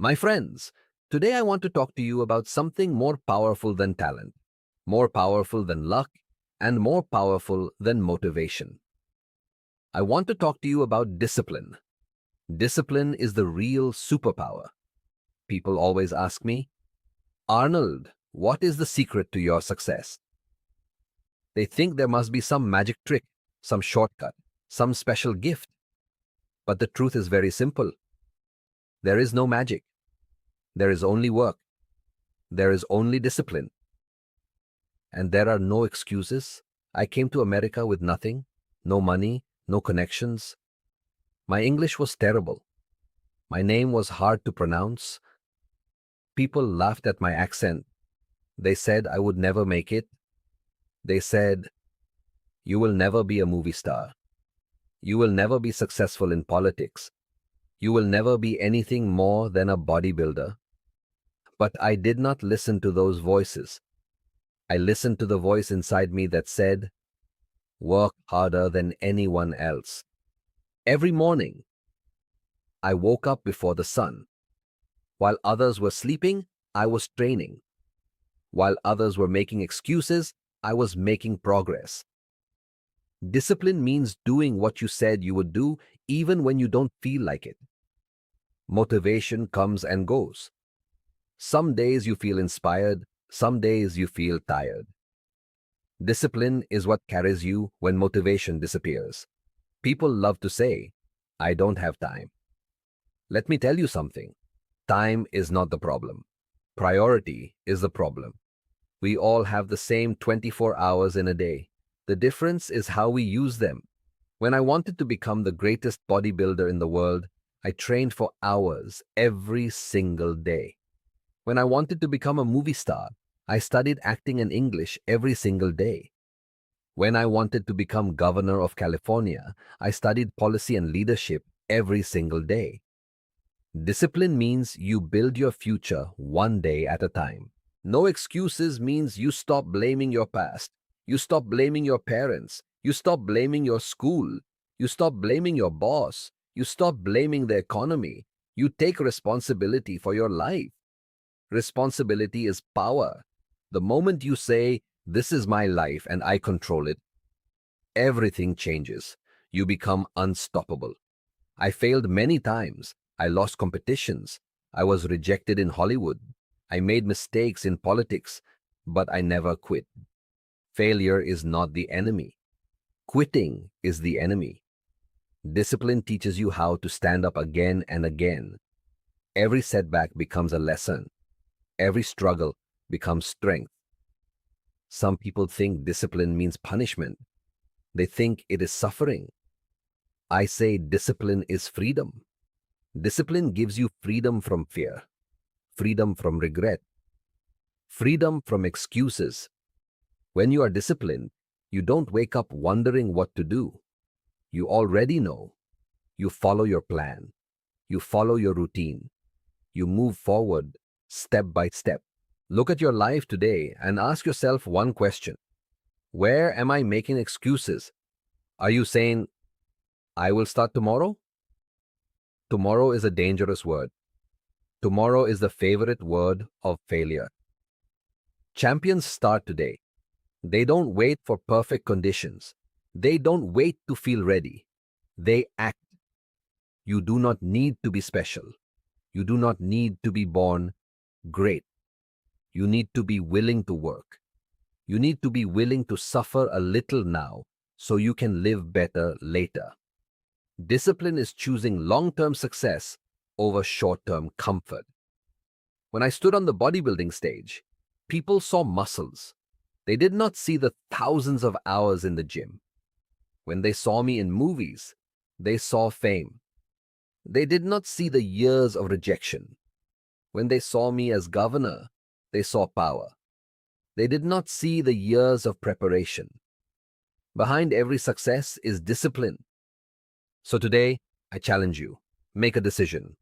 My friends, today I want to talk to you about something more powerful than talent, more powerful than luck, and more powerful than motivation. I want to talk to you about discipline. Discipline is the real superpower. People always ask me, Arnold, what is the secret to your success? They think there must be some magic trick, some shortcut, some special gift. But the truth is very simple. There is no magic. There is only work. There is only discipline. And there are no excuses. I came to America with nothing, no money, no connections. My English was terrible. My name was hard to pronounce. People laughed at my accent. They said I would never make it. They said, "You will never be a movie star. You will never be successful in politics. You will never be anything more than a bodybuilder." But I did not listen to those voices. I listened to the voice inside me that said, "Work harder than anyone else." Every morning, I woke up before the sun. While others were sleeping, I was training. While others were making excuses, I was making progress. Discipline means doing what you said you would do even when you don't feel like it. Motivation comes and goes. Some days you feel inspired, some days you feel tired. Discipline is what carries you when motivation disappears. People love to say, "I don't have time." Let me tell you something. Time is not the problem. Priority is the problem. We all have the same 24 hours in a day. The difference is how we use them. When I wanted to become the greatest bodybuilder in the world, I trained for hours every single day. When I wanted to become a movie star, I studied acting and English every single day. When I wanted to become governor of California, I studied policy and leadership every single day. Discipline means you build your future one day at a time. No excuses means you stop blaming your past. You stop blaming your parents. You stop blaming your school. You stop blaming your boss. You stop blaming the economy. You take responsibility for your life. Responsibility is power. The moment you say, "This is my life and I control it," everything changes. You become unstoppable. I failed many times. I lost competitions. I was rejected in Hollywood. I made mistakes in politics, but I never quit. Failure is not the enemy. Quitting is the enemy. Discipline teaches you how to stand up again and again. Every setback becomes a lesson. Every struggle becomes strength. Some people think discipline means punishment. They think it is suffering. I say discipline is freedom. Discipline gives you freedom from fear, freedom from regret, freedom from excuses. When you are disciplined, you don't wake up wondering what to do. You already know. You follow your plan. You follow your routine. You move forward step by step. Look at your life today and ask yourself one question. Where am I making excuses? Are you saying, "I will start tomorrow"? Tomorrow is a dangerous word. Tomorrow is the favorite word of failure. Champions start today. They don't wait for perfect conditions. They don't wait to feel ready. They act. You do not need to be special. You do not need to be born great. You need to be willing to work. You need to be willing to suffer a little now so you can live better later. Discipline is choosing long-term success over short-term comfort. When I stood on the bodybuilding stage, people saw muscles. They did not see the thousands of hours in the gym. When they saw me in movies, they saw fame. They did not see the years of rejection. When they saw me as governor, they saw power. They did not see the years of preparation. Behind every success is discipline. So today, I challenge you. Make a decision.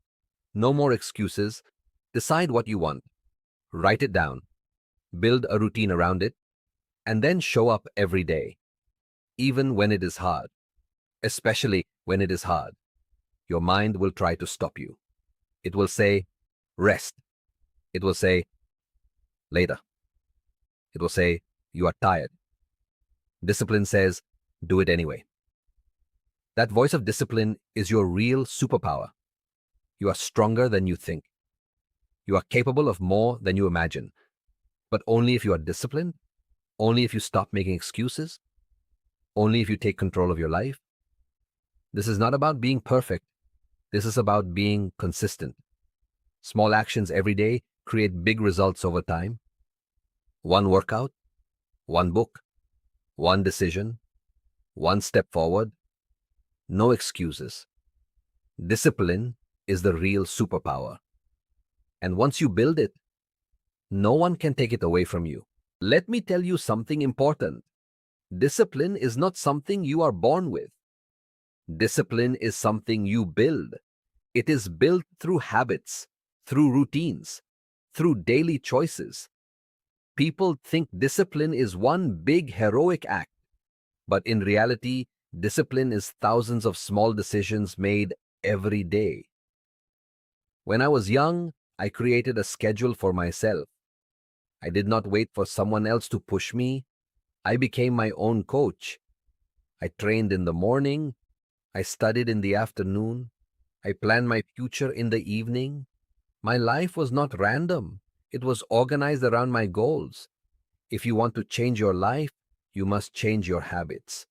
No more excuses. Decide what you want. Write it down. Build a routine around it. And then show up every day. Even when it is hard. Especially when it is hard. Your mind will try to stop you. It will say, rest. It will say, later. It will say, you are tired. Discipline says, do it anyway. That voice of discipline is your real superpower. You are stronger than you think. You are capable of more than you imagine. But only if you are disciplined, only if you stop making excuses, only if you take control of your life. This is not about being perfect. This is about being consistent. Small actions every day create big results over time. One workout, one book, one decision, one step forward. No excuses. Discipline is the real superpower. And once you build it, no one can take it away from you. Let me tell you something important. Discipline is not something you are born with. Discipline is something you build. It is built through habits, through routines, through daily choices. People think discipline is one big heroic act, but in reality, discipline is thousands of small decisions made every day. When I was young, I created a schedule for myself. I did not wait for someone else to push me. I became my own coach. I trained in the morning. I studied in the afternoon. I planned my future in the evening. My life was not random. It was organized around my goals. If you want to change your life, you must change your habits.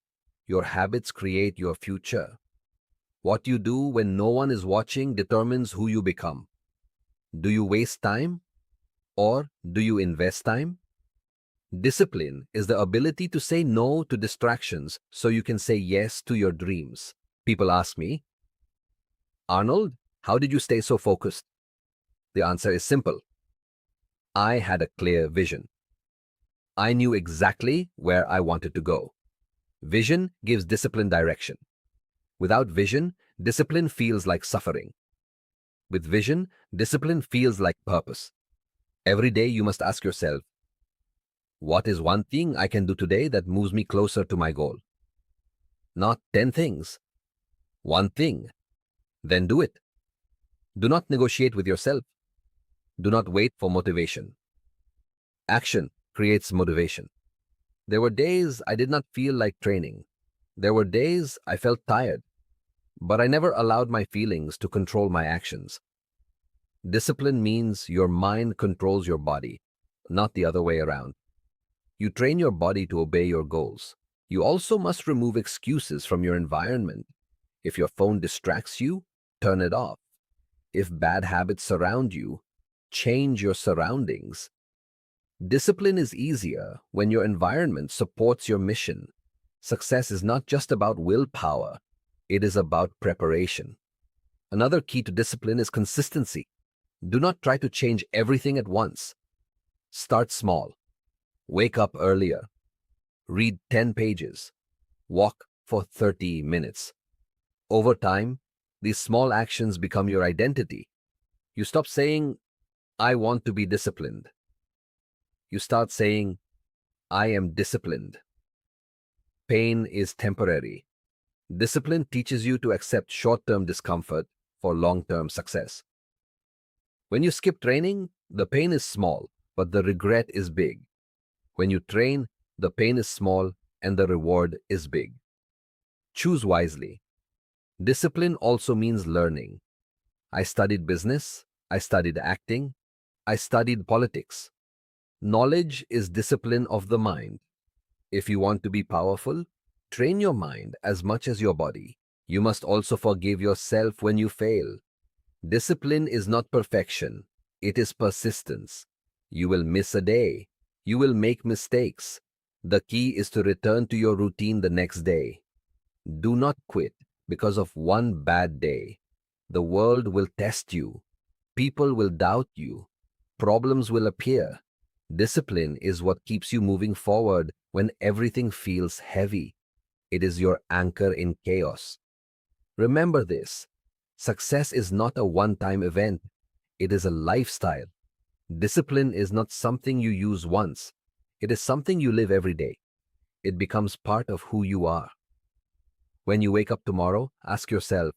Your habits create your future. What you do when no one is watching determines who you become. Do you waste time or do you invest time? Discipline is the ability to say no to distractions so you can say yes to your dreams. People ask me, Arnold, how did you stay so focused? The answer is simple. I had a clear vision. I knew exactly where I wanted to go. Vision gives discipline direction. Without vision, discipline feels like suffering. With vision, discipline feels like purpose. Every day you must ask yourself, what is one thing I can do today that moves me closer to my goal? Not 10 things. One thing. Then do it. Do not negotiate with yourself. Do not wait for motivation. Action creates motivation. There were days I did not feel like training. There were days I felt tired, but I never allowed my feelings to control my actions. Discipline means your mind controls your body, not the other way around. You train your body to obey your goals. You also must remove excuses from your environment. If your phone distracts you, turn it off. If bad habits surround you, change your surroundings. Discipline is easier when your environment supports your mission. Success is not just about willpower, it is about preparation. Another key to discipline is consistency. Do not try to change everything at once. Start small. Wake up earlier. Read 10 pages. Walk for 30 minutes. Over time, these small actions become your identity. You stop saying, I want to be disciplined. You start saying, I am disciplined. Pain is temporary. Discipline teaches you to accept short-term discomfort for long-term success. When you skip training, the pain is small, but the regret is big. When you train, the pain is small and the reward is big. Choose wisely. Discipline also means learning. I studied business, I studied acting, I studied politics. Knowledge is discipline of the mind. If you want to be powerful, train your mind as much as your body. You must also forgive yourself when you fail. Discipline is not perfection, it is persistence. You will miss a day. You will make mistakes. The key is to return to your routine the next day. Do not quit because of one bad day. The world will test you. People will doubt you. Problems will appear. Discipline is what keeps you moving forward when everything feels heavy. It is your anchor in chaos. Remember this. Success is not a one-time event. It is a lifestyle. Discipline is not something you use once. It is something you live every day. It becomes part of who you are. When you wake up tomorrow, ask yourself,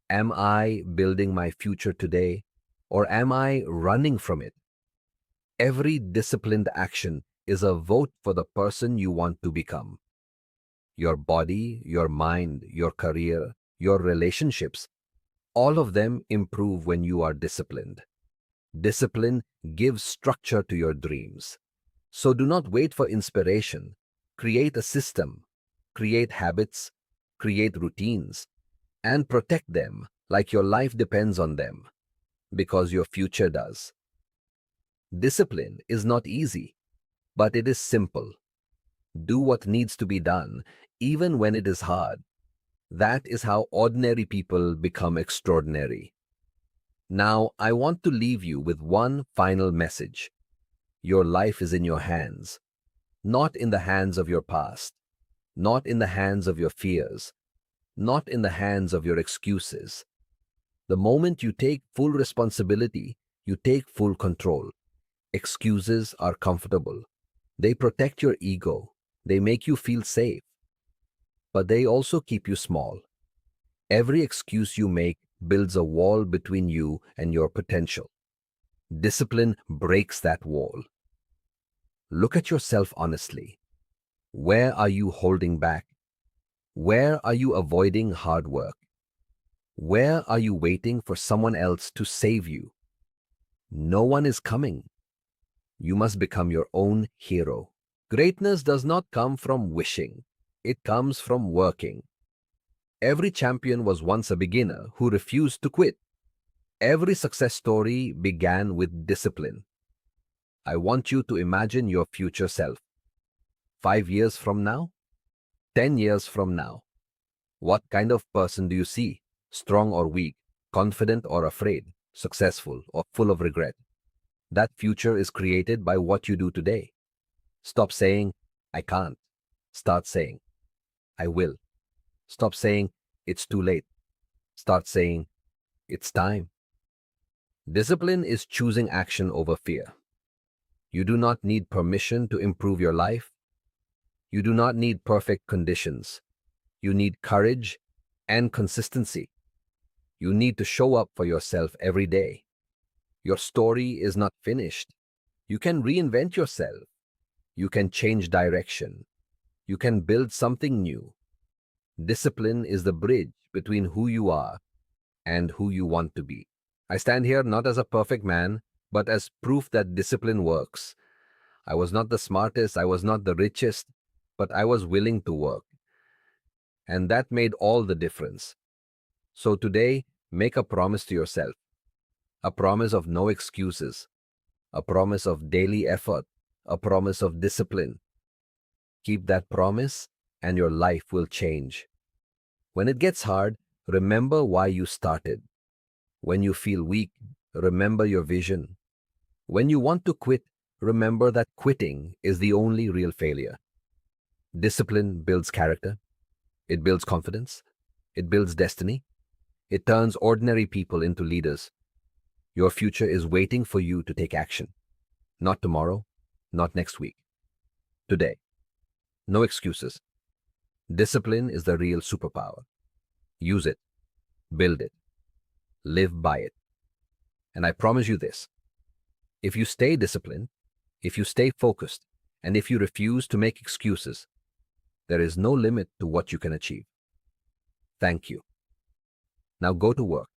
am I building my future today Or am I running from it? Every disciplined action is a vote for the person you want to become. Your body, your mind, your career, your relationships, all of them improve when you are disciplined. Discipline gives structure to your dreams. So do not wait for inspiration. Create a system, create habits, create routines, and protect them like your life depends on them, because your future does. Discipline is not easy, but it is simple. Do what needs to be done, even when it is hard. That is how ordinary people become extraordinary. Now, I want to leave you with one final message. Your life is in your hands, not in the hands of your past, not in the hands of your fears, not in the hands of your excuses. The moment you take full responsibility, you take full control. Excuses are comfortable. They protect your ego. They make you feel safe. But they also keep you small. Every excuse you make builds a wall between you and your potential. Discipline breaks that wall. Look at yourself honestly. Where are you holding back? Where are you avoiding hard work? Where are you waiting for someone else to save you? No one is coming. You must become your own hero. Greatness does not come from wishing. It comes from working. Every champion was once a beginner who refused to quit. Every success story began with discipline. I want you to imagine your future self. 5 years from now? 10 years from now? What kind of person do you see? Strong or weak? Confident or afraid? Successful or full of regret? That future is created by what you do today. Stop saying, I can't. Start saying, I will. Stop saying, it's too late. Start saying, it's time. Discipline is choosing action over fear. You do not need permission to improve your life. You do not need perfect conditions. You need courage and consistency. You need to show up for yourself every day. Your story is not finished. You can reinvent yourself. You can change direction. You can build something new. Discipline is the bridge between who you are and who you want to be. I stand here not as a perfect man, but as proof that discipline works. I was not the smartest, I was not the richest, but I was willing to work. And that made all the difference. So today, make a promise to yourself. A promise of no excuses. A promise of daily effort. A promise of discipline. Keep that promise and your life will change. When it gets hard, remember why you started. When you feel weak, remember your vision. When you want to quit, remember that quitting is the only real failure. Discipline builds character. It builds confidence. It builds destiny. It turns ordinary people into leaders. Your future is waiting for you to take action. Not tomorrow, not next week. Today. No excuses. Discipline is the real superpower. Use it. Build it. Live by it. And I promise you this. If you stay disciplined, if you stay focused, and if you refuse to make excuses, there is no limit to what you can achieve. Thank you. Now go to work.